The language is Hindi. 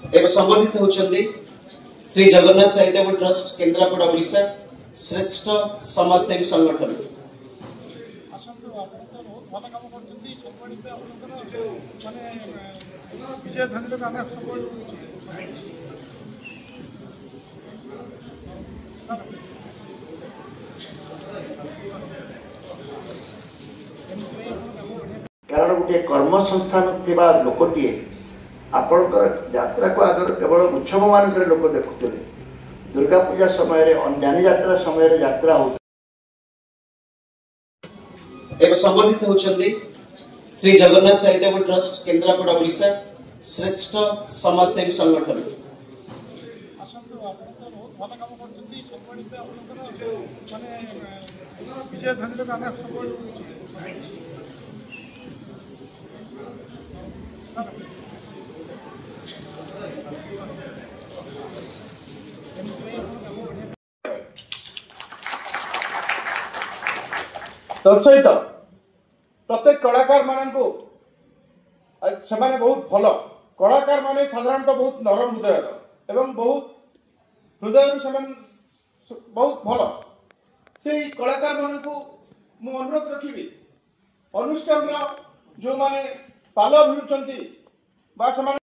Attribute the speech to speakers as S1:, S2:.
S1: एवं संबोधित होउछन्ती श्री जगन्नाथ चैरिटेबल ट्रस्ट केन्द्रापड़ा ओडिशा श्रेष्ठ समाजसेवी संगठन।
S2: कारण गोटे कर्म संस्थान थिबा लोकटीए आपणकर यात्रा को आगर केवल उत्सव मानक लोक देखुते दुर्गा पूजा समय जानी यात्रा समय यात्रा हो
S1: एवं संबोधित होउछन्ती श्री जगन्नाथ चैरिटेबल ट्रस्ट केन्द्रापड़ा ओडिशा श्रेष्ठ समाजसेवी संगठन।
S3: तत्सहित प्रत्येक कलाकार मान को सेमाने बहुत भल कलाकार माने साधारणतः बहुत नरम हृदय एवं बहुत हृदय बहुत भल से कलाकार मान को मु अनुरोध रखी अनुष्ठान जो माने पाल भिड़ुंट